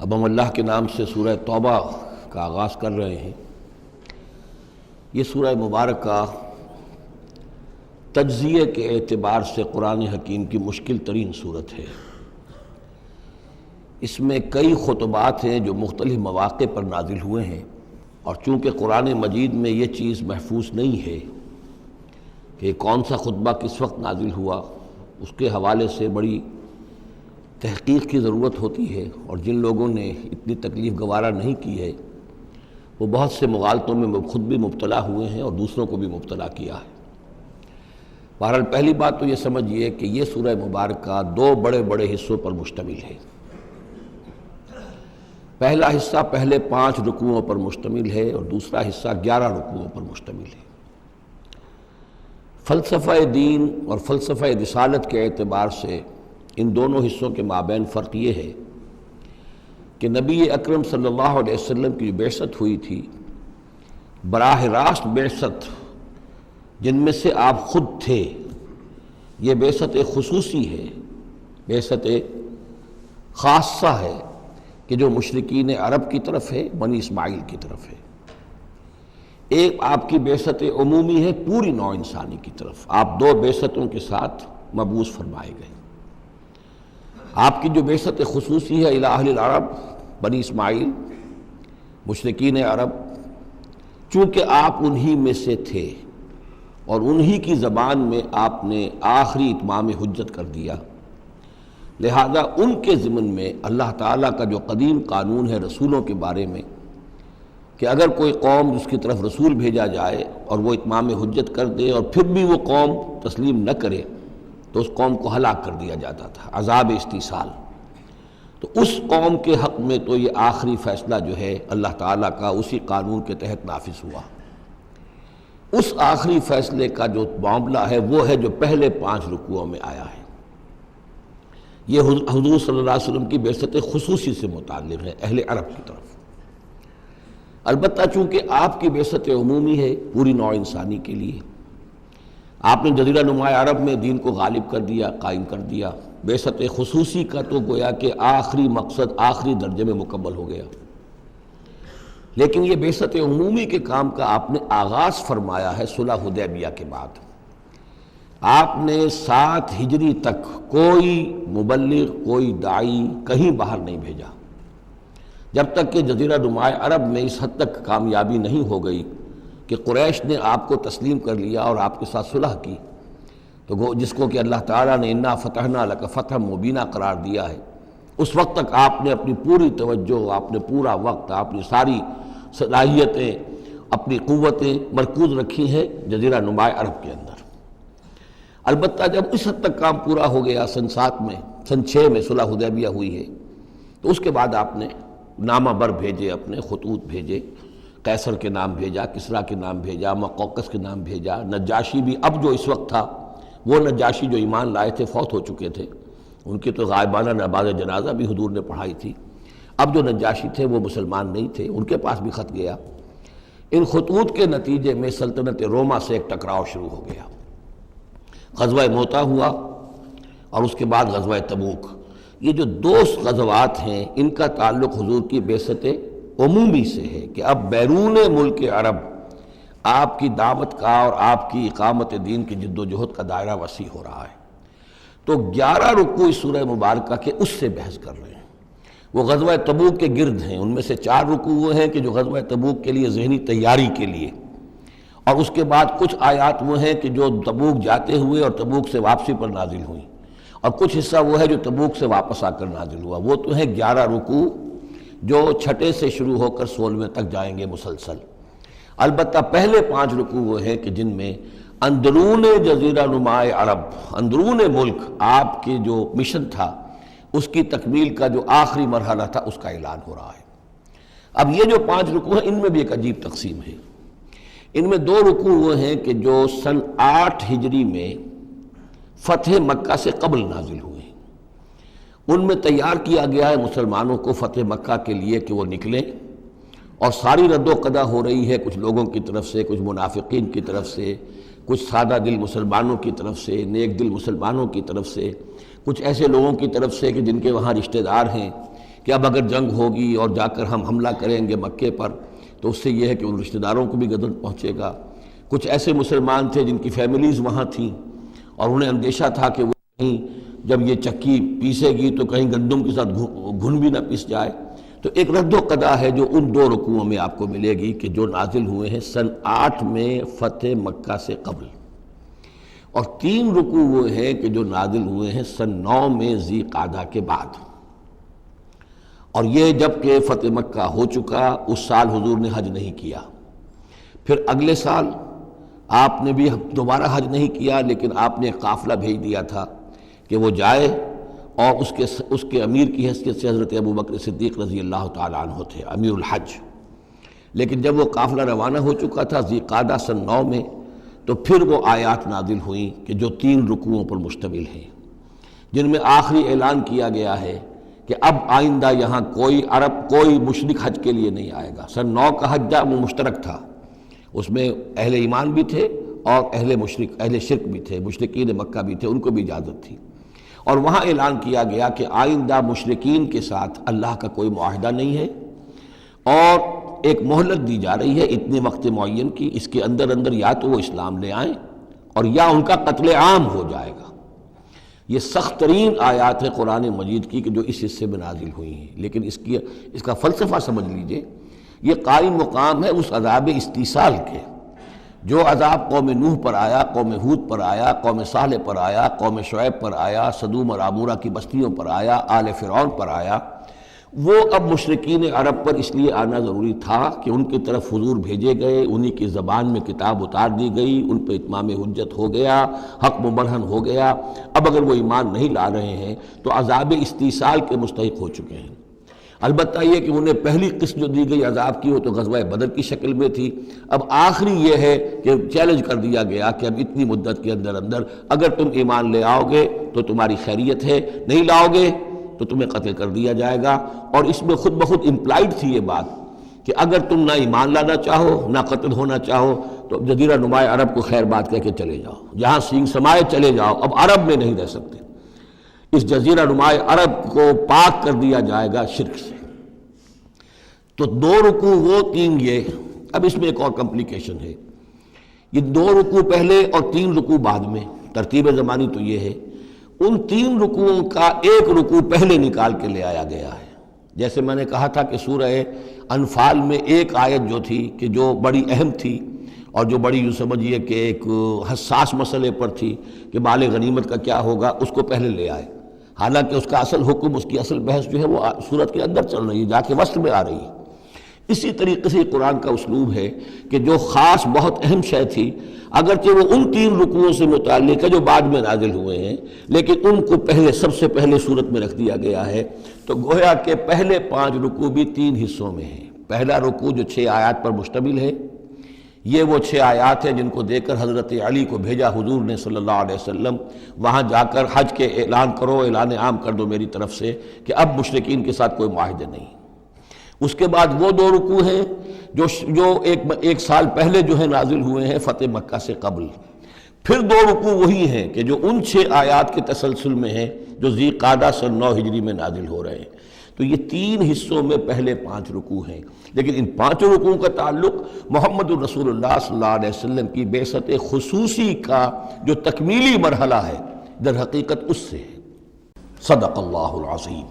اب ہم اللہ کے نام سے سورہ توبہ کا آغاز کر رہے ہیں۔ یہ سورہ مبارکہ تجزیے کے اعتبار سے قرآن حکیم کی مشکل ترین صورت ہے۔ اس میں کئی خطبات ہیں جو مختلف مواقع پر نازل ہوئے ہیں، اور چونکہ قرآن مجید میں یہ چیز محفوظ نہیں ہے کہ کون سا خطبہ کس وقت نازل ہوا، اس کے حوالے سے بڑی تحقیق کی ضرورت ہوتی ہے، اور جن لوگوں نے اتنی تکلیف گوارا نہیں کی ہے وہ بہت سے مغالطوں میں خود بھی مبتلا ہوئے ہیں اور دوسروں کو بھی مبتلا کیا ہے۔ بہرحال پہلی بات تو یہ سمجھیے کہ یہ سورہ مبارکہ دو بڑے بڑے حصوں پر مشتمل ہے۔ پہلا حصہ پہلے 5 رکوعوں پر مشتمل ہے اور دوسرا حصہ 11 رکوعوں پر مشتمل ہے۔ فلسفہ دین اور فلسفہ رسالت کے اعتبار سے ان دونوں حصوں کے مابین فرق یہ ہے کہ نبی اکرم صلی اللہ علیہ وسلم کی جو بعثت ہوئی تھی، براہ راست بعثت جن میں سے آپ خود تھے، یہ بعثت خصوصی ہے، بعثت خاصہ ہے کہ جو مشرکین عرب کی طرف ہے، بنی اسماعیل کی طرف ہے۔ ایک آپ کی بعثت عمومی ہے پوری نوع انسانی کی طرف۔ آپ دو بعثتوں کے ساتھ مبعوث فرمائے گئے۔ آپ کی جو بعثت خصوصی ہے الی اہل العرب، بنی اسماعیل، مشرکین عرب، چونکہ آپ انہی میں سے تھے اور انہی کی زبان میں آپ نے آخری اتمام حجت کر دیا، لہذا ان کے ضمن میں اللہ تعالیٰ کا جو قدیم قانون ہے رسولوں کے بارے میں کہ اگر کوئی قوم جس کی طرف رسول بھیجا جائے اور وہ اتمام حجت کر دے اور پھر بھی وہ قوم تسلیم نہ کرے تو اس قوم کو ہلاک کر دیا جاتا تھا، عذاب استیصال۔ تو اس قوم کے حق میں تو یہ آخری فیصلہ جو ہے اللہ تعالیٰ کا اسی قانون کے تحت نافذ ہوا۔ اس آخری فیصلے کا جو معاملہ ہے وہ ہے جو پہلے 5 رکوعوں میں آیا ہے۔ یہ حضور صلی اللہ علیہ وسلم کی بعثت خصوصی سے متعلق ہے، اہل عرب کی طرف۔ البتہ چونکہ آپ کی بعثت عمومی ہے پوری نوع انسانی کے لیے، آپ نے جزیرہ نما عرب میں دین کو غالب کر دیا، قائم کر دیا۔ بعثت خصوصی کا تو گویا کہ آخری مقصد آخری درجے میں مکمل ہو گیا، لیکن یہ بعثت عمومی کے کام کا آپ نے آغاز فرمایا ہے صلح حدیبیہ کے بعد۔ آپ نے 7 ہجری تک کوئی مبلغ، کوئی داعی کہیں باہر نہیں بھیجا، جب تک کہ جزیرہ نما عرب میں اس حد تک کامیابی نہیں ہو گئی کہ قریش نے آپ کو تسلیم کر لیا اور آپ کے ساتھ صلح کی، تو جس کو کہ اللہ تعالیٰ نے انا فتحنا لک فتحا مبینا قرار دیا ہے، اس وقت تک آپ نے اپنی پوری توجہ، آپ نے پورا وقت، اپنی ساری صلاحیتیں، اپنی قوتیں مرکوز رکھی ہیں جزیرہ نما عرب کے اندر۔ البتہ جب اس حد تک کام پورا ہو گیا سن 7 میں، سن 6 میں صلح حدیبیہ ہوئی ہے، تو اس کے بعد آپ نے نامہ بر بھیجے، اپنے خطوط بھیجے، قیصر کے نام بھیجا، کسریٰ کے نام بھیجا، مقوقس کے نام بھیجا، نجاشی بھی اب جو اس وقت تھا، وہ نجاشی جو ایمان لائے تھے فوت ہو چکے تھے، ان کی تو غائبانہ نماز جنازہ بھی حضور نے پڑھائی تھی۔ اب جو نجاشی تھے وہ مسلمان نہیں تھے، ان کے پاس بھی خط گیا۔ ان خطوط کے نتیجے میں سلطنت روما سے ایک ٹکراؤ شروع ہو گیا۔ غزوہ موتا ہوا اور اس کے بعد غزوہ تبوک۔ یہ جو 2 غزوات ہیں ان کا تعلق حضور کی بعثت عمومی سے ہے کہ اب بیرون ملک عرب آپ کی دعوت کا اور آپ کی اقامت دین کی جد و جہد کا دائرہ وسیع ہو رہا ہے۔ تو 11 رکوع اس سورہ مبارکہ کے اس سے بحث کر رہے ہیں، وہ غزوہ تبوک کے گرد ہیں۔ ان میں سے 4 رکوع وہ ہیں کہ جو غزوہ تبوک کے لیے ذہنی تیاری کے لیے، اور اس کے بعد کچھ آیات وہ ہیں کہ جو تبوک جاتے ہوئے اور تبوک سے واپسی پر نازل ہوئیں، اور کچھ حصہ وہ ہے جو تبوک سے واپس آ کر نازل ہوا۔ وہ تو ہیں 11 رکوع جو 6 سے شروع ہو کر 16 تک جائیں گے مسلسل۔ البتہ پہلے 5 رکوع وہ ہیں کہ جن میں اندرون جزیرہ نما عرب، اندرون ملک آپ کے جو مشن تھا اس کی تکمیل کا جو آخری مرحلہ تھا اس کا اعلان ہو رہا ہے۔ اب یہ جو 5 رکوع ہیں ان میں بھی ایک عجیب تقسیم ہے۔ ان میں 2 رکوع وہ ہیں کہ جو سن 8 ہجری میں فتح مکہ سے قبل نازل ہوئے، ان میں تیار کیا گیا ہے مسلمانوں کو فتح مکہ کے لیے کہ وہ نکلیں، اور ساری رد و قدا ہو رہی ہے کچھ لوگوں کی طرف سے، کچھ منافقین کی طرف سے، کچھ سادہ دل مسلمانوں کی طرف سے، نیک دل مسلمانوں کی طرف سے، کچھ ایسے لوگوں کی طرف سے کہ جن کے وہاں رشتہ دار ہیں، کہ اب اگر جنگ ہوگی اور جا کر ہم حملہ کریں گے مکے پر تو اس سے یہ ہے کہ ان رشتہ داروں کو بھی غضب پہنچے گا۔ کچھ ایسے مسلمان تھے جن کی فیملیز وہاں تھیں اور انہیں اندیشہ تھا کہ وہ کہیں جب یہ چکی پیسے گی تو کہیں گندم کے ساتھ گھن بھی نہ پیس جائے۔ تو ایک رد و قضا ہے جو ان 2 رکوعوں میں آپ کو ملے گی کہ جو نازل ہوئے ہیں سن 8 میں فتح مکہ سے قبل، اور 3 رکوع وہ ہیں کہ جو نازل ہوئے ہیں سن 9 میں ذی قعدہ کے بعد۔ اور یہ جب کہ فتح مکہ ہو چکا، اس سال حضور نے حج نہیں کیا، پھر اگلے سال آپ نے بھی دوبارہ حج نہیں کیا، لیکن آپ نے ایک قافلہ بھیج دیا تھا کہ وہ جائے، اور اس کے امیر کی حیثیت سے حضرت ابوبکر صدیق رضی اللہ تعالیٰ عنہ تھے امیر الحج۔ لیکن جب وہ قافلہ روانہ ہو چکا تھا ذی قعدہ سن 9 میں، تو پھر وہ آیات نازل ہوئیں کہ جو 3 رکوعوں پر مشتمل ہیں، جن میں آخری اعلان کیا گیا ہے کہ اب آئندہ یہاں کوئی مشرک حج کے لیے نہیں آئے گا۔ سن 9 کا حج وہ مشترک تھا، اس میں اہل ایمان بھی تھے اور اہل شرک بھی تھے، مشرکین مکہ بھی تھے، ان کو بھی اجازت تھی۔ اور وہاں اعلان کیا گیا کہ آئندہ مشرکین کے ساتھ اللہ کا کوئی معاہدہ نہیں ہے، اور ایک مہلت دی جا رہی ہے اتنے وقت معین کی، اس کے اندر یا تو وہ اسلام لے آئیں اور یا ان کا قتل عام ہو جائے گا۔ یہ سخت ترین آیات ہے قرآن مجید کی کہ جو اس حصے میں نازل ہوئی ہیں، لیکن اس کا فلسفہ سمجھ لیجئے، یہ قائم مقام ہے اس عذاب استیصال کے، جو عذاب قوم نوح پر آیا، قوم ہود پر آیا، قوم صالح پر آیا، قوم شعیب پر آیا، سدوم اور عمورہ کی بستیوں پر آیا، آل فرعون پر آیا، وہ اب مشرکین عرب پر اس لیے آنا ضروری تھا کہ ان کی طرف حضور بھیجے گئے، انہی کی زبان میں کتاب اتار دی گئی، ان پہ اتمام حجت ہو گیا، حق مبرہن ہو گیا۔ اب اگر وہ ایمان نہیں لا رہے ہیں تو عذاب استیصال کے مستحق ہو چکے ہیں۔ البتہ یہ کہ انہیں پہلی قسط جو دی گئی عذاب کی وہ تو غزوہ بدر کی شکل میں تھی، اب آخری یہ ہے کہ چیلنج کر دیا گیا کہ اب اتنی مدت کے اندر اگر تم ایمان لے آؤ گے تو تمہاری خیریت ہے، نہیں لاؤ گے تو تمہیں قتل کر دیا جائے گا۔ اور اس میں خود بخود امپلائڈ تھی یہ بات کہ اگر تم نہ ایمان لانا چاہو نہ قتل ہونا چاہو تو جزیرہ نماء عرب کو خیر بات کہہ کے چلے جاؤ، جہاں سینگ سمائے چلے جاؤ، اب عرب میں نہیں رہ سکتے۔ اس جزیرہ نماء عرب کو پاک کر دیا جائے گا شرک سے۔ تو 2 رکوع وہ 3 یہ، اب اس میں ایک اور کمپلیکیشن ہے، یہ 2 رکوع پہلے اور 3 رکوع بعد میں، ترتیب زمانی تو یہ ہے، ان 3 رکوعوں کا ایک رکوع پہلے نکال کے لے آیا گیا ہے۔ جیسے میں نے کہا تھا کہ سورہ انفال میں ایک آیت جو تھی کہ جو بڑی اہم تھی اور جو بڑی یوں سمجھیے کہ ایک حساس مسئلے پر تھی کہ مال غنیمت کا کیا ہوگا، اس کو پہلے لے آئے، حالانکہ اس کا اصل حکم، اس کی اصل بحث جو ہے وہ سورت کے اندر چل رہی ہے، جا کے وسط میں آ رہی ہے۔ اسی طریقے سے قرآن کا اسلوب ہے کہ جو خاص بہت اہم شے تھی، اگرچہ وہ ان 3 رکوعوں سے متعلق ہے جو بعد میں نازل ہوئے ہیں، لیکن ان کو پہلے سب سے پہلے صورت میں رکھ دیا گیا ہے۔ تو گویا کہ پہلے 5 رکوع بھی 3 حصوں میں ہیں۔ پہلا رکوع جو 6 آیات پر مشتمل ہے، یہ وہ 6 آیات ہیں جن کو دے کر حضرت علی کو بھیجا حضور نے صلی اللہ علیہ وسلم، وہاں جا کر حج کے اعلان کرو، اعلان عام کر دو میری طرف سے کہ اب مشرکین کے ساتھ کوئی معاہدے نہیں۔ اس کے بعد وہ 2 رکوع ہیں جو ایک سال پہلے جو ہے نازل ہوئے ہیں فتح مکہ سے قبل۔ پھر 2 رکوع وہی ہیں کہ جو ان 6 آیات کے تسلسل میں ہیں جو ذی قعدہ سن 9 ہجری میں نازل ہو رہے ہیں۔ تو یہ 3 حصوں میں پہلے 5 رکوع ہیں، لیکن ان 5 رکوعوں کا تعلق محمد الرسول اللہ صلی اللہ علیہ وسلم کی بعثت خصوصی کا جو تکمیلی مرحلہ ہے در حقیقت اس سے ہے۔ صدق اللہ العظیم۔